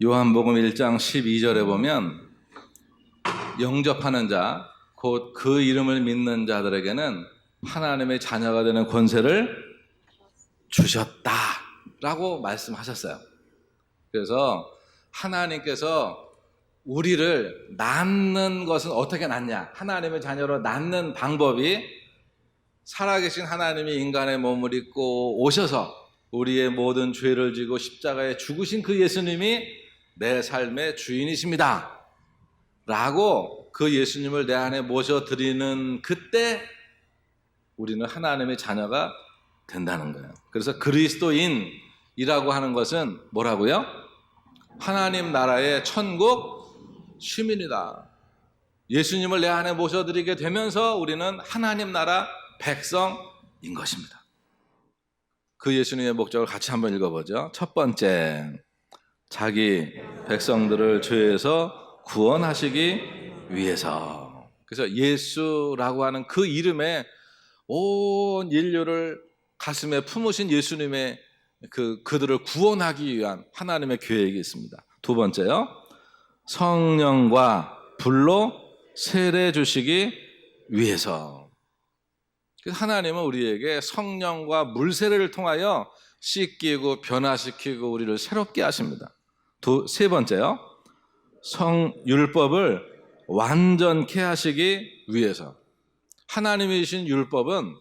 요한복음 1장 12절에 보면 영접하는 자, 곧 그 이름을 믿는 자들에게는 하나님의 자녀가 되는 권세를 주셨다라고 말씀하셨어요. 그래서 하나님께서 우리를 낳는 것은 어떻게 낳냐? 하나님의 자녀로 낳는 방법이 살아계신 하나님이 인간의 몸을 입고 오셔서 우리의 모든 죄를 지고 십자가에 죽으신 그 예수님이 내 삶의 주인이십니다 라고 그 예수님을 내 안에 모셔드리는 그때 우리는 하나님의 자녀가 된다는 거예요. 그래서 그리스도인이라고 하는 것은 뭐라고요? 하나님 나라의 천국 시민이다. 예수님을 내 안에 모셔드리게 되면서 우리는 하나님 나라 백성인 것입니다. 그 예수님의 목적을 같이 한번 읽어보죠. 첫 번째, 자기 백성들을 죄에서 구원하시기 위해서. 그래서 예수라고 하는 그 이름에 온 인류를 가슴에 품으신 예수님의 그들을 구원하기 위한 하나님의 계획이 있습니다. 두 번째요, 성령과 불로 세례 주시기 위해서. 그래서 하나님은 우리에게 성령과 물 세례를 통하여 씻기고 변화시키고 우리를 새롭게 하십니다. 세 번째요, 율법을 완전케 하시기 위해서. 하나님이 주신 율법은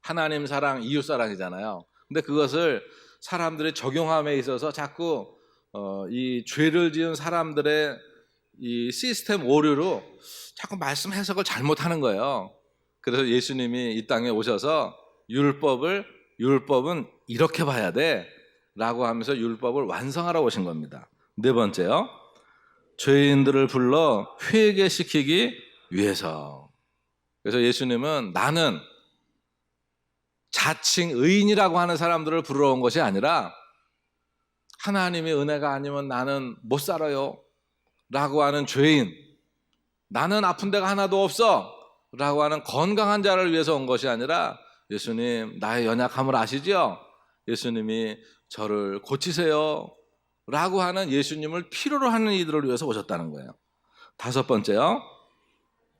하나님 사랑, 이웃 사랑이잖아요. 근데 그것을 사람들이 적용함에 있어서 자꾸 이 죄를 지은 사람들의 이 시스템 오류로 자꾸 말씀 해석을 잘못하는 거예요. 그래서 예수님이 이 땅에 오셔서 율법은 이렇게 봐야 돼 라고 하면서 율법을 완성하러 오신 겁니다. 네 번째요, 죄인들을 불러 회개시키기 위해서. 그래서 예수님은 나는 자칭 의인이라고 하는 사람들을 부르러 온 것이 아니라 하나님의 은혜가 아니면 나는 못 살아요 라고 하는 죄인, 나는 아픈 데가 하나도 없어 라고 하는 건강한 자를 위해서 온 것이 아니라, 예수님 나의 연약함을 아시죠? 예수님이 저를 고치세요 라고 하는 예수님을 필요로 하는 이들을 위해서 오셨다는 거예요. 다섯 번째요,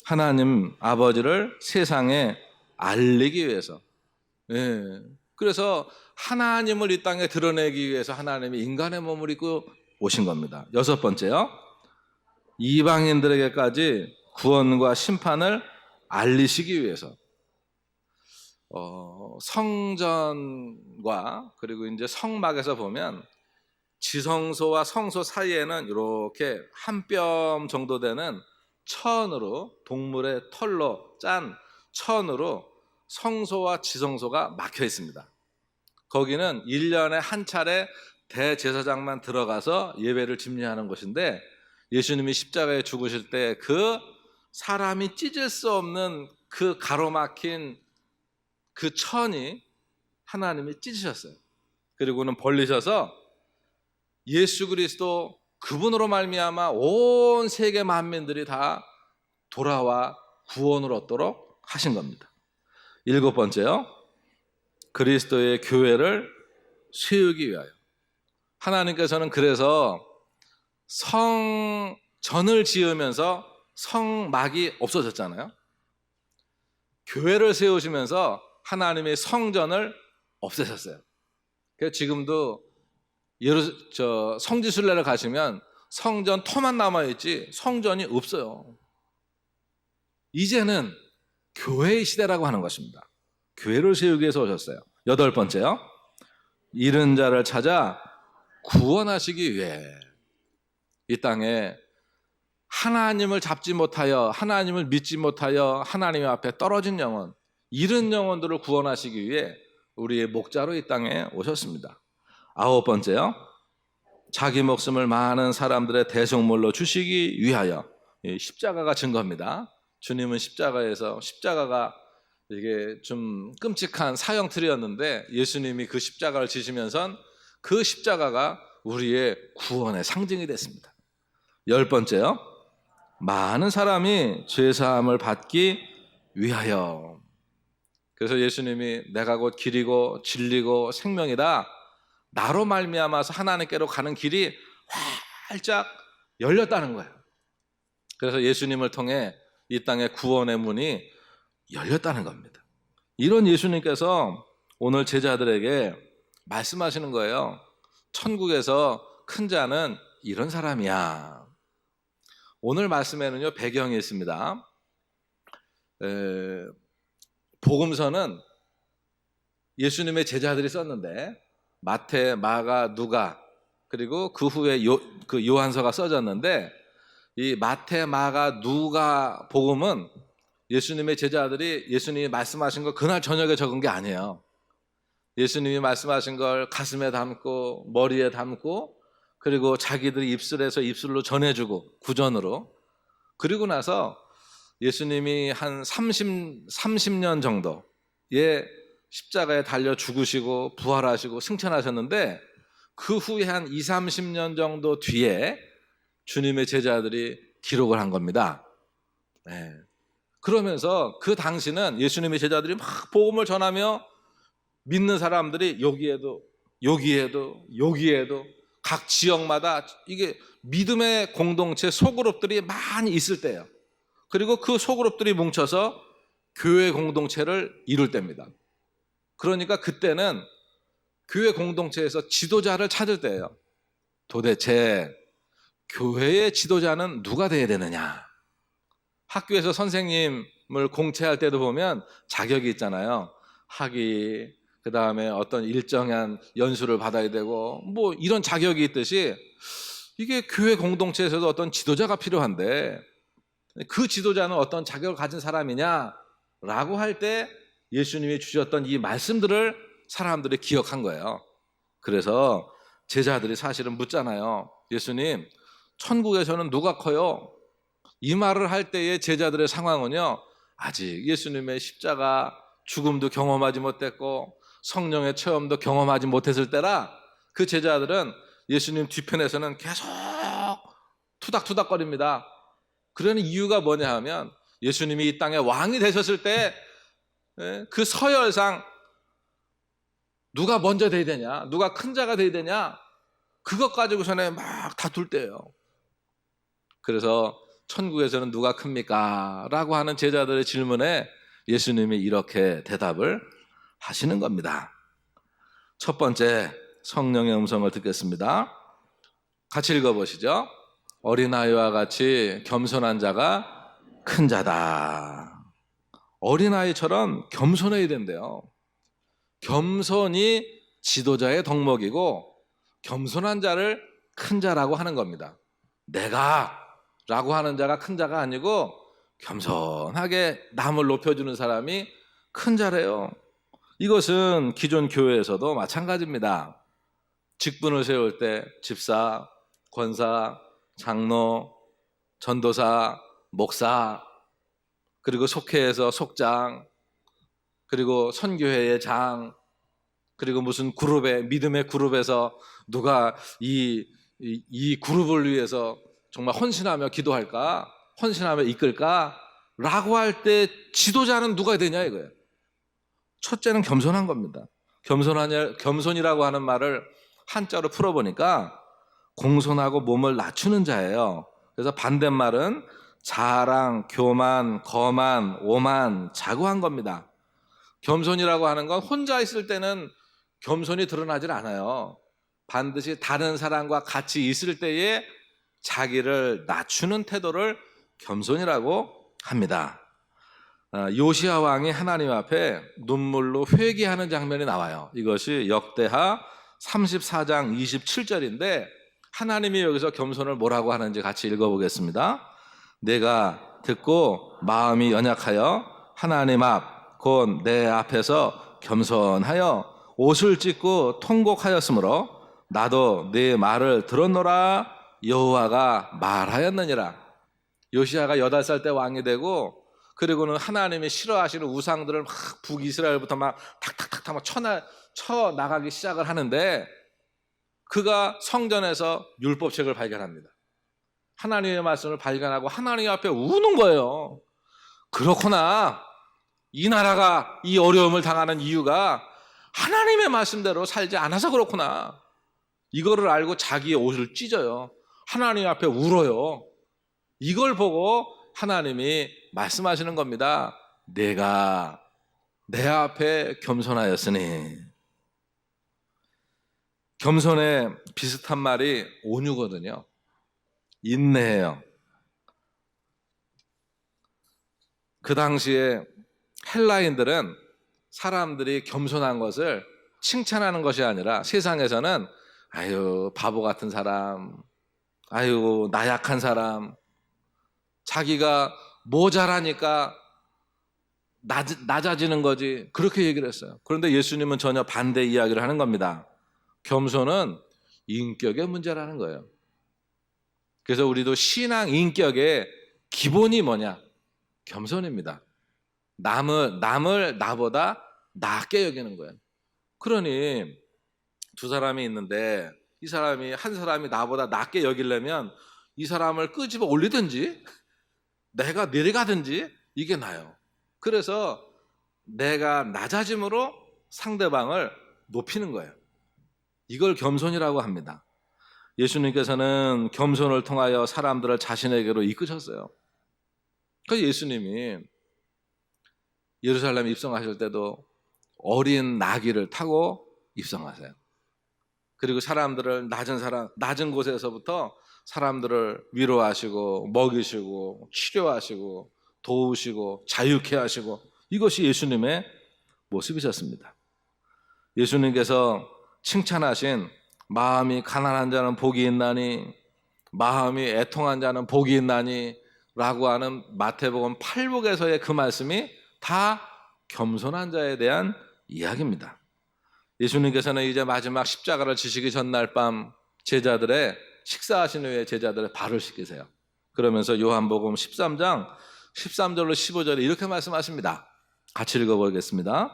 하나님 아버지를 세상에 알리기 위해서. 그래서 하나님을 이 땅에 드러내기 위해서 하나님이 인간의 몸을 입고 오신 겁니다. 여섯 번째요, 이방인들에게까지 구원과 심판을 알리시기 위해서. 성전과 그리고 이제 성막에서 보면 지성소와 성소 사이에는 이렇게 한 뼘 정도 되는 천으로, 동물의 털로 짠 천으로 성소와 지성소가 막혀 있습니다. 거기는 1년에 한 차례 대제사장만 들어가서 예배를 집례하는 곳인데, 예수님이 십자가에 죽으실 때 그 사람이 찢을 수 없는 그 가로막힌 그 천이 하나님이 찢으셨어요. 그리고는 벌리셔서 예수 그리스도 그분으로 말미암아 온 세계 만민들이 다 돌아와 구원을 얻도록 하신 겁니다. 일곱 번째요, 그리스도의 교회를 세우기 위하여. 하나님께서는 그래서 성전을 지으면서 성막이 없어졌잖아요. 교회를 세우시면서 하나님의 성전을 없애셨어요. 그래서 지금도 성지순례를 가시면 성전 터만 남아있지 성전이 없어요. 이제는 교회의 시대라고 하는 것입니다. 교회를 세우기 위해서 오셨어요. 여덟 번째요, 잃은 자를 찾아 구원하시기 위해. 이 땅에 하나님을 잡지 못하여, 하나님을 믿지 못하여 하나님 앞에 떨어진 영혼, 잃은 영혼들을 구원하시기 위해 우리의 목자로 이 땅에 오셨습니다. 아홉 번째요, 자기 목숨을 많은 사람들의 대속물로 주시기 위하여. 십자가가 증거입니다. 주님은 십자가가 이게 좀 끔찍한 사형틀이었는데, 예수님이 그 십자가를 지시면서 그 십자가가 우리의 구원의 상징이 됐습니다. 열 번째요, 많은 사람이 죄사함을 받기 위하여. 그래서 예수님이 내가 곧 길이고 진리고 생명이다, 나로 말미암아서 하나님께로 가는 길이 활짝 열렸다는 거예요. 그래서 예수님을 통해 이 땅의 구원의 문이 열렸다는 겁니다. 이런 예수님께서 오늘 제자들에게 말씀하시는 거예요. 천국에서 큰 자는 이런 사람이야. 오늘 말씀에는요, 배경이 있습니다. 복음서는 예수님의 제자들이 썼는데 마태, 마가, 누가 그리고 그 후에 요한서가 써졌는데 이 마태, 마가, 누가 복음은 예수님의 제자들이 예수님이 말씀하신 걸 그날 저녁에 적은 게 아니에요. 예수님이 말씀하신 걸 가슴에 담고 머리에 담고 그리고 자기들이 입술에서 입술로 전해주고 구전으로, 그리고 나서 예수님이 한 30년 정도의 십자가에 달려 죽으시고 부활하시고 승천하셨는데 그 후에 한 30년 정도 뒤에 주님의 제자들이 기록을 한 겁니다. 네. 그러면서 그 당시는 예수님의 제자들이 막 복음을 전하며 믿는 사람들이 여기에도 각 지역마다 이게 믿음의 공동체 소그룹들이 많이 있을 때예요. 그리고 그 소그룹들이 뭉쳐서 교회 공동체를 이룰 때입니다. 그러니까 그때는 교회 공동체에서 지도자를 찾을 때예요. 도대체 교회의 지도자는 누가 돼야 되느냐? 학교에서 선생님을 공채할 때도 보면 자격이 있잖아요. 학위, 그 다음에 어떤 일정한 연수를 받아야 되고 뭐 이런 자격이 있듯이 이게 교회 공동체에서도 어떤 지도자가 필요한데 그 지도자는 어떤 자격을 가진 사람이냐라고 할 때 예수님이 주셨던 이 말씀들을 사람들이 기억한 거예요. 그래서 제자들이 사실은 묻잖아요. 예수님, 천국에서는 누가 커요? 이 말을 할 때의 제자들의 상황은요, 아직 예수님의 십자가 죽음도 경험하지 못했고 성령의 체험도 경험하지 못했을 때라 그 제자들은 예수님 뒤편에서는 계속 투닥투닥거립니다. 그러는 이유가 뭐냐 하면 예수님이 이 땅에 왕이 되셨을 때 그 서열상 누가 먼저 돼야 되냐, 누가 큰 자가 돼야 되냐, 그것 가지고서는 막 다툴 때예요. 그래서 천국에서는 누가 큽니까? 라고 하는 제자들의 질문에 예수님이 이렇게 대답을 하시는 겁니다. 첫 번째, 성령의 음성을 듣겠습니다. 같이 읽어보시죠. 어린아이와 같이 겸손한 자가 큰 자다. 어린아이처럼 겸손해야 된대요. 겸손이 지도자의 덕목이고 겸손한 자를 큰 자라고 하는 겁니다. 내가 라고 하는 자가 큰 자가 아니고 겸손하게 남을 높여주는 사람이 큰 자래요. 이것은 기존 교회에서도 마찬가지입니다. 직분을 세울 때 집사, 권사, 장로, 전도사, 목사, 그리고 속회에서 속장, 그리고 선교회의 장, 그리고 무슨 그룹에, 믿음의 그룹에서 누가 이 그룹을 위해서 정말 헌신하며 기도할까? 헌신하며 이끌까? 라고 할 때 지도자는 누가 되냐 이거예요. 첫째는 겸손한 겁니다. 겸손이라고 하는 말을 한자로 풀어보니까 공손하고 몸을 낮추는 자예요. 그래서 반대말은 자랑, 교만, 거만, 오만, 자고한 겁니다. 겸손이라고 하는 건 혼자 있을 때는 겸손이 드러나질 않아요. 반드시 다른 사람과 같이 있을 때에 자기를 낮추는 태도를 겸손이라고 합니다. 요시야 왕이 하나님 앞에 눈물로 회개하는 장면이 나와요. 이것이 역대하 34장 27절인데 하나님이 여기서 겸손을 뭐라고 하는지 같이 읽어보겠습니다. 내가 듣고 마음이 연약하여 하나님 앞 곧 내 앞에서 겸손하여 옷을 찢고 통곡하였으므로 나도 네 말을 들었노라 여호와가 말하였느니라. 요시야가 8살 때 왕이 되고 그리고는 하나님이 싫어하시는 우상들을 막 북이스라엘부터 막 탁탁탁탁 막 쳐 나가기 시작을 하는데 그가 성전에서 율법책을 발견합니다. 하나님의 말씀을 발견하고 하나님 앞에 우는 거예요. 그렇구나. 이 나라가 이 어려움을 당하는 이유가 하나님의 말씀대로 살지 않아서 그렇구나. 이거를 알고 자기의 옷을 찢어요. 하나님 앞에 울어요. 이걸 보고 하나님이 말씀하시는 겁니다. 내가 내 앞에 겸손하였으니. 겸손에 비슷한 말이 온유거든요. 인내해요. 그 당시에 헬라인들은 사람들이 겸손한 것을 칭찬하는 것이 아니라 세상에서는 아유 바보 같은 사람, 아유 나약한 사람, 자기가 모자라니까 낮아지는 거지, 그렇게 얘기를 했어요. 그런데 예수님은 전혀 반대 이야기를 하는 겁니다. 겸손은 인격의 문제라는 거예요. 그래서 우리도 신앙 인격의 기본이 뭐냐? 겸손입니다. 남을 나보다 낮게 여기는 거예요. 그러니 두 사람이 있는데 한 사람이 나보다 낮게 여기려면 이 사람을 끄집어 올리든지 내가 내려가든지 이게 나아요. 그래서 내가 낮아짐으로 상대방을 높이는 거예요. 이걸 겸손이라고 합니다. 예수님께서는 겸손을 통하여 사람들을 자신에게로 이끄셨어요. 그래서 예수님이 예루살렘 입성하실 때도 어린 나귀를 타고 입성하세요. 그리고 사람들을 낮은 곳에서부터 사람들을 위로하시고 먹이시고 치료하시고 도우시고 자유케 하시고, 이것이 예수님의 모습이셨습니다. 예수님께서 칭찬하신 마음이 가난한 자는 복이 있나니, 마음이 애통한 자는 복이 있나니 라고 하는 마태복음 8복에서의 그 말씀이 다 겸손한 자에 대한 이야기입니다. 예수님께서는 이제 마지막 십자가를 지시기 전날 밤 제자들의 식사하신 후에 제자들의 발을 씻기세요. 그러면서 요한복음 13장 13절로 15절에 이렇게 말씀하십니다. 같이 읽어보겠습니다.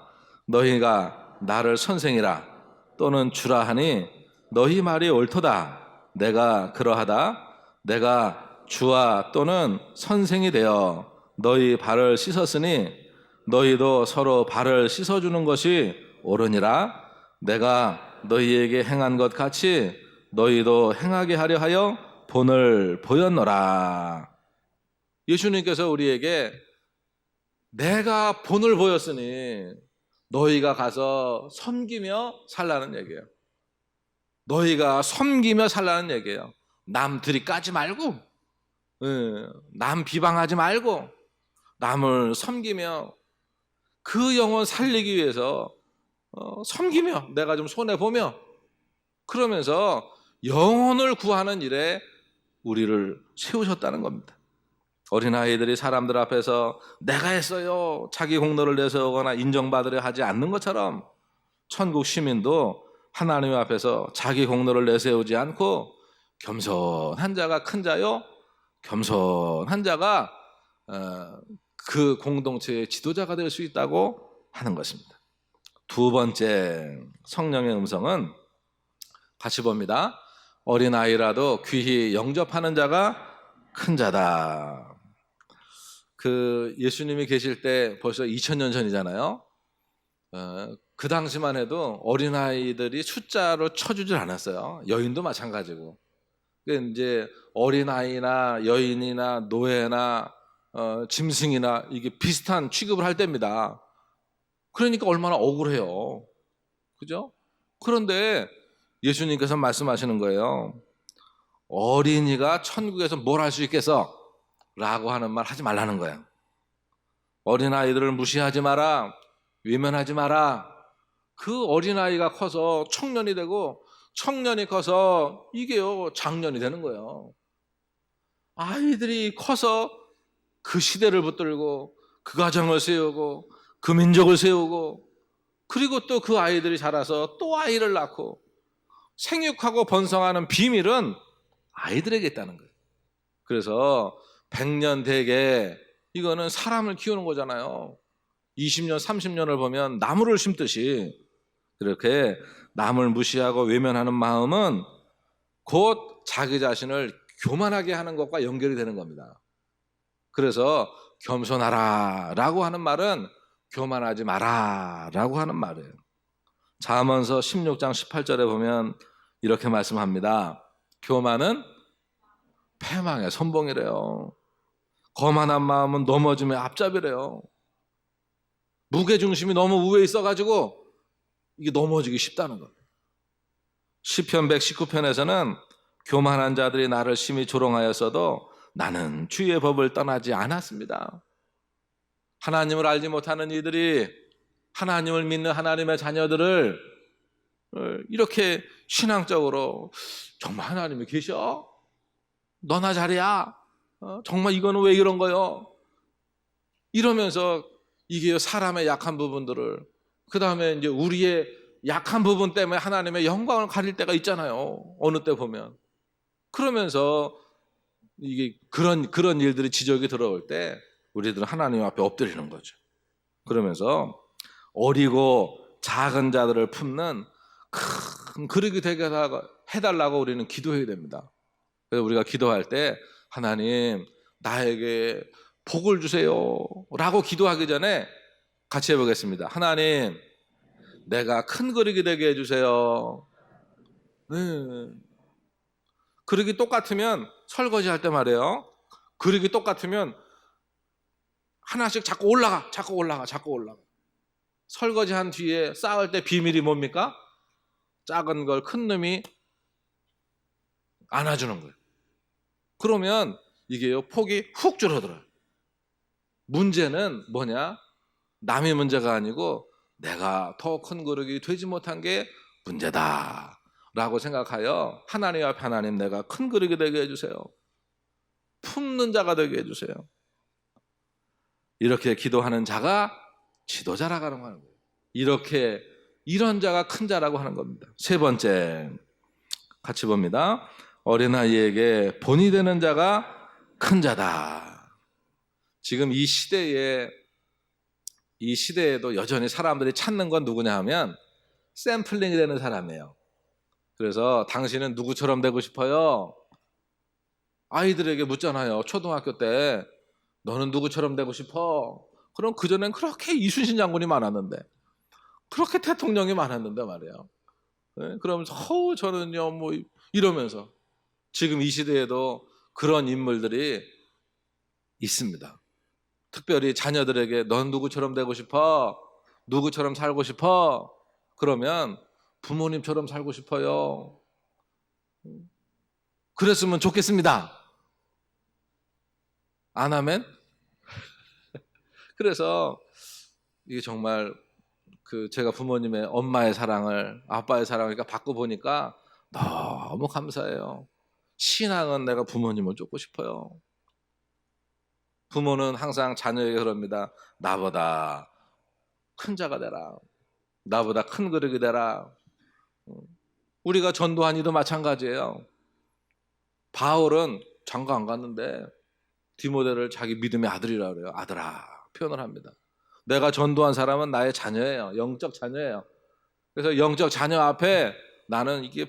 너희가 나를 선생이라 또는 주라 하니 너희 말이 옳도다. 내가 그러하다. 내가 주와 또는 선생이 되어 너희 발을 씻었으니 너희도 서로 발을 씻어주는 것이 옳으니라. 내가 너희에게 행한 것 같이 너희도 행하게 하려 하여 본을 보였노라. 예수님께서 우리에게 내가 본을 보였으니 너희가 가서 섬기며 살라는 얘기예요. 너희가 섬기며 살라는 얘기예요. 남 들이까지 말고, 남 비방하지 말고 남을 섬기며 그 영혼 살리기 위해서 섬기며 내가 좀 손해보며 그러면서 영혼을 구하는 일에 우리를 세우셨다는 겁니다. 어린아이들이 사람들 앞에서 내가 했어요 자기 공로를 내세우거나 인정받으려 하지 않는 것처럼 천국 시민도 하나님 앞에서 자기 공로를 내세우지 않고 겸손한 자가 큰 자요, 겸손한 자가 그 공동체의 지도자가 될 수 있다고 하는 것입니다. 두 번째 성령의 음성은 같이 봅니다. 어린아이라도 귀히 영접하는 자가 큰 자다. 그 예수님이 계실 때 벌써 2000년 전이잖아요. 그 당시만 해도 어린아이들이 숫자로 쳐주질 않았어요. 여인도 마찬가지고. 이제 어린아이나 여인이나 노예나 짐승이나 이게 비슷한 취급을 할 때입니다. 그러니까 얼마나 억울해요. 그죠? 그런데 예수님께서 말씀하시는 거예요. 어린이가 천국에서 뭘 할 수 있겠어? 라고 하는 말 하지 말라는 거예요. 어린아이들을 무시하지 마라. 외면하지 마라. 그 어린아이가 커서 청년이 되고 청년이 커서 이게요 장년이 되는 거예요. 아이들이 커서 그 시대를 붙들고 그 가정을 세우고 그 민족을 세우고 그리고 또 그 아이들이 자라서 또 아이를 낳고 생육하고 번성하는 비밀은 아이들에게 있다는 거예요. 그래서 100년 대계 이거는 사람을 키우는 거잖아요. 20년 30년을 보면 나무를 심듯이 이렇게 남을 무시하고 외면하는 마음은 곧 자기 자신을 교만하게 하는 것과 연결이 되는 겁니다. 그래서 겸손하라 라고 하는 말은 교만하지 마라 라고 하는 말이에요. 잠언서 16장 18절에 보면 이렇게 말씀합니다. 교만은 패망의 선봉이래요. 거만한 마음은 넘어짐의 앞잡이래요. 무게중심이 너무 우위에 있어가지고 이게 넘어지기 쉽다는 겁니다. 시편 119편에서는 교만한 자들이 나를 심히 조롱하였어도 나는 주의 법을 떠나지 않았습니다. 하나님을 알지 못하는 이들이 하나님을 믿는 하나님의 자녀들을 이렇게 신앙적으로 정말 하나님이 계셔? 너나 잘이야? 정말 이거는 왜 이런 거요? 이러면서 이게 사람의 약한 부분들을, 그 다음에 이제 우리의 약한 부분 때문에 하나님의 영광을 가릴 때가 있잖아요. 어느 때 보면. 그러면서 이게 그런 일들이 지적이 들어올 때 우리들은 하나님 앞에 엎드리는 거죠. 그러면서 어리고 작은 자들을 품는 큰 그릇이 되게 해달라고 우리는 기도해야 됩니다. 그래서 우리가 기도할 때 하나님 나에게 복을 주세요 라고 기도하기 전에 같이 해보겠습니다. 하나님 내가 큰 그릇이 되게 해주세요. 네. 그릇이 똑같으면 설거지할 때 말이에요. 그릇이 똑같으면 하나씩 자꾸 올라가. 설거지한 뒤에 쌓을 때 비밀이 뭡니까? 작은 걸 큰 놈이 안아주는 거예요. 그러면 이게요 폭이 훅 줄어들어요. 문제는 뭐냐? 남의 문제가 아니고 내가 더 큰 그릇이 되지 못한 게 문제다 라고 생각하여 하나님 앞에 하나님 내가 큰 그릇이 되게 해주세요. 품는 자가 되게 해주세요. 이렇게 기도하는 자가 지도자라고 하는 거예요. 이런 자가 큰 자라고 하는 겁니다. 세 번째 같이 봅니다. 어린아이에게 본이 되는 자가 큰 자다. 지금 이 시대에도 여전히 사람들이 찾는 건 누구냐 하면 샘플링이 되는 사람이에요. 그래서 당신은 누구처럼 되고 싶어요? 아이들에게 묻잖아요. 초등학교 때 너는 누구처럼 되고 싶어? 그럼 그전엔 그렇게 이순신 장군이 많았는데, 그렇게 대통령이 많았는데 말이에요. 네? 그러면서 저는요 뭐 이러면서 지금 이 시대에도 그런 인물들이 있습니다. 특별히 자녀들에게 넌 누구처럼 되고 싶어? 누구처럼 살고 싶어? 그러면 부모님처럼 살고 싶어요. 그랬으면 좋겠습니다. 안 하면? 그래서 이게 정말 제가 부모님의 엄마의 사랑을, 아빠의 사랑을 받고 보니까 너무 감사해요. 신앙은 내가 부모님을 쫓고 싶어요. 부모는 항상 자녀에게 그럽니다. 나보다 큰 자가 되라. 나보다 큰 그릇이 되라. 우리가 전도한 이도 마찬가지예요. 바울은 장가 안 갔는데 디모데를 자기 믿음의 아들이라 그래요. 아들아 표현을 합니다. 내가 전도한 사람은 나의 자녀예요. 영적 자녀예요. 그래서 영적 자녀 앞에 나는 이게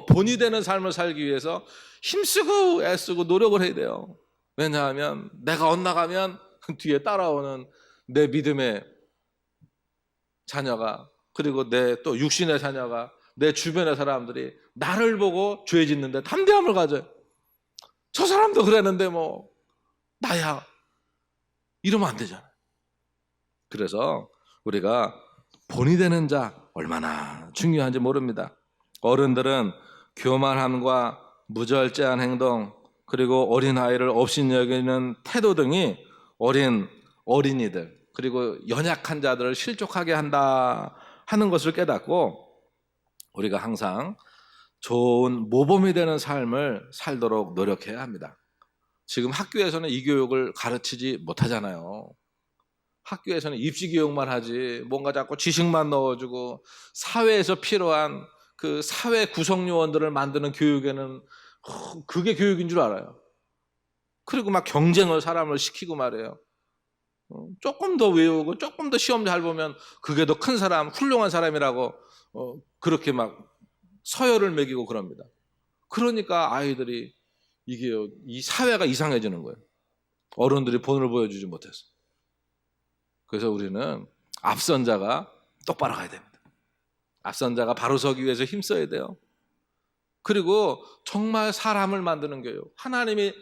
본이 되는 삶을 살기 위해서 힘쓰고 애쓰고 노력을 해야 돼요. 왜냐하면 내가 엇나가면 뒤에 따라오는 내 믿음의 자녀가, 그리고 내 또 육신의 자녀가, 내 주변의 사람들이 나를 보고 죄 짓는데 담대함을 가져요. 저 사람도 그랬는데 뭐 나야, 이러면 안 되잖아요. 그래서 우리가 본이 되는 자 얼마나 중요한지 모릅니다. 어른들은 교만함과 무절제한 행동, 그리고 어린아이를 업신여기는 태도 등이 어린이들 그리고 연약한 자들을 실족하게 한다 하는 것을 깨닫고 우리가 항상 좋은 모범이 되는 삶을 살도록 노력해야 합니다. 지금 학교에서는 이 교육을 가르치지 못하잖아요. 학교에서는 입시 교육만 하지, 뭔가 자꾸 지식만 넣어주고 사회에서 필요한 그 사회 구성 요원들을 만드는 교육에는 그게 교육인 줄 알아요. 그리고 막 경쟁을 사람을 시키고 말이에요. 조금 더 외우고 조금 더 시험 잘 보면 그게 더 큰 사람, 훌륭한 사람이라고 그렇게 막 서열을 매기고 그럽니다. 그러니까 아이들이 이 사회가 이상해지는 거예요. 어른들이 본을 보여주지 못해서. 그래서 우리는 앞선 자가 똑바로 가야 됩니다. 앞선 자가 바로 서기 위해서 힘써야 돼요. 그리고 정말 사람을 만드는 거예요. 하나님이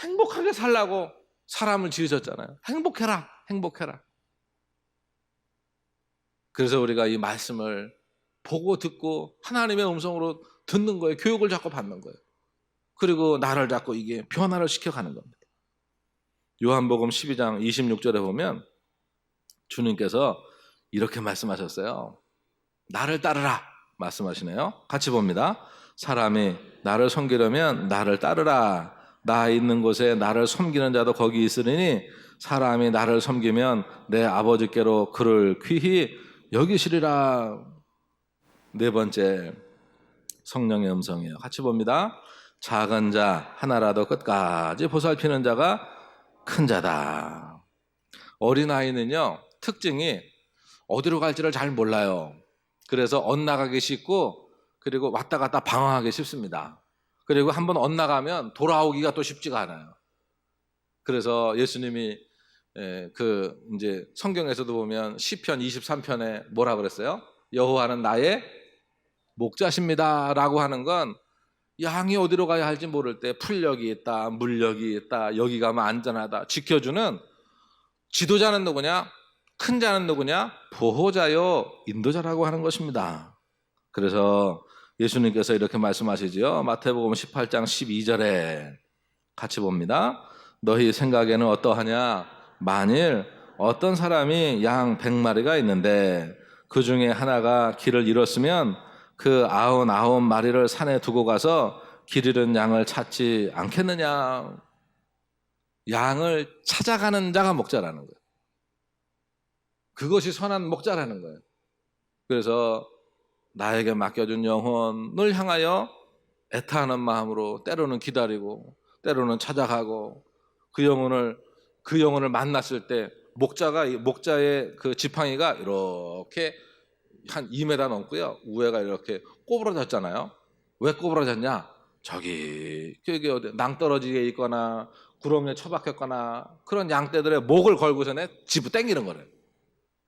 행복하게 살라고 사람을 지으셨잖아요. 행복해라, 행복해라. 그래서 우리가 이 말씀을 보고 듣고 하나님의 음성으로 듣는 거예요. 교육을 자꾸 받는 거예요. 그리고 나를 자꾸 이게 변화를 시켜가는 겁니다. 요한복음 12장 26절에 보면 주님께서 이렇게 말씀하셨어요. 나를 따르라 말씀하시네요. 같이 봅니다. 사람이 나를 섬기려면 나를 따르라. 나 있는 곳에 나를 섬기는 자도 거기 있으리니 사람이 나를 섬기면 내 아버지께로 그를 귀히 여기시리라. 네 번째, 성령의 음성이에요. 같이 봅니다. 작은 자 하나라도 끝까지 보살피는 자가 큰 자다. 어린아이는요, 특징이 어디로 갈지를 잘 몰라요. 그래서 엇나가기 쉽고, 그리고 왔다 갔다 방황하기 쉽습니다. 그리고 한번 엇나가면 돌아오기가 또 쉽지가 않아요. 그래서 예수님이 이제 성경에서도 보면 시편 23편에 뭐라 그랬어요? 여호와는 나의 목자십니다라고 하는 건 양이 어디로 가야 할지 모를 때 풀력이 있다, 물력이 있다, 여기 가면 안전하다, 지켜주는 지도자는 누구냐? 큰 자는 누구냐? 보호자요, 인도자라고 하는 것입니다. 그래서 예수님께서 이렇게 말씀하시지요. 마태복음 18장 12절에 같이 봅니다. 너희 생각에는 어떠하냐? 만일 어떤 사람이 양 100마리가 있는데 그 중에 하나가 길을 잃었으면 그 99마리를 산에 두고 가서 길 잃은 양을 찾지 않겠느냐. 양을 찾아가는 자가 목자라는 거예요. 그것이 선한 목자라는 거예요. 그래서 나에게 맡겨준 영혼을 향하여 애타하는 마음으로 때로는 기다리고 때로는 찾아가고 그 영혼을 만났을 때 목자의 그 지팡이가 이렇게 한 2m 넘고요. 우회가 이렇게 꼬부러졌잖아요. 왜 꼬부러졌냐? 저기 어디 낭떠러지에 있거나 구렁이에 처박혔거나 그런 양떼들의 목을 걸고서는 집어 당기는 거래요.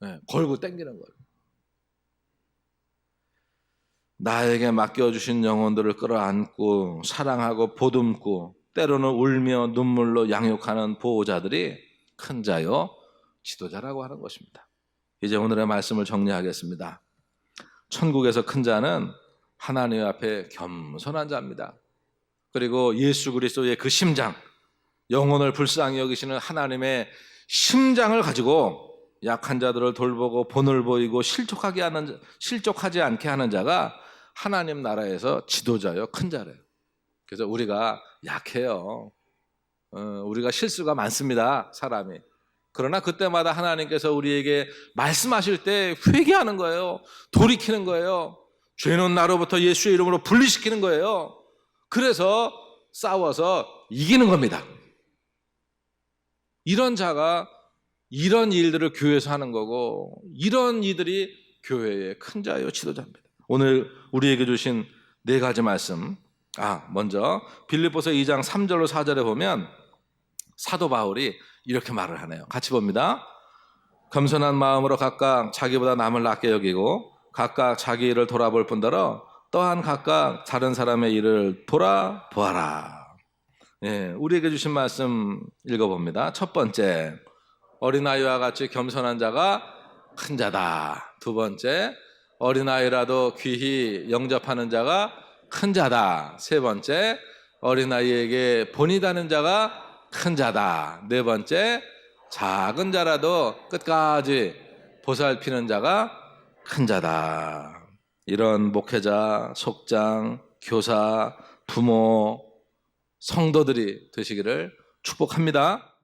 네, 걸고 당기는 거예요. 나에게 맡겨주신 영혼들을 끌어안고 사랑하고 보듬고 때로는 울며 눈물로 양육하는 보호자들이 큰 자요 지도자라고 하는 것입니다. 이제 오늘의 말씀을 정리하겠습니다. 천국에서 큰 자는 하나님 앞에 겸손한 자입니다. 그리고 예수 그리스도의 그 심장, 영혼을 불쌍히 여기시는 하나님의 심장을 가지고 약한 자들을 돌보고 본을 보이고 실족하지 않게 하는 자가 하나님 나라에서 지도자요 큰 자래요. 그래서 우리가 약해요. 우리가 실수가 많습니다. 사람이. 그러나 그때마다 하나님께서 우리에게 말씀하실 때 회개하는 거예요. 돌이키는 거예요. 죄는 나로부터 예수의 이름으로 분리시키는 거예요. 그래서 싸워서 이기는 겁니다. 이런 자가 이런 일들을 교회에서 하는 거고 이런 이들이 교회의 큰 자요 지도자입니다. 오늘 우리에게 주신 네 가지 말씀. 먼저 빌립보서 2장 3절로 4절에 보면 사도 바울이 이렇게 말을 하네요. 같이 봅니다. 겸손한 마음으로 각각 자기보다 남을 낮게 여기고 각각 자기 일을 돌아볼 뿐더러 또한 각각 다른 사람의 일을 돌아보아라. 우리에게 주신 말씀 읽어봅니다. 첫 번째, 어린아이와 같이 겸손한 자가 큰 자다. 두 번째, 어린아이라도 귀히 영접하는 자가 큰 자다. 세 번째, 어린아이에게 본이 다는 자가 큰 자다. 네 번째, 작은 자라도 끝까지 보살피는 자가 큰 자다. 이런 목회자, 속장, 교사, 부모, 성도들이 되시기를 축복합니다.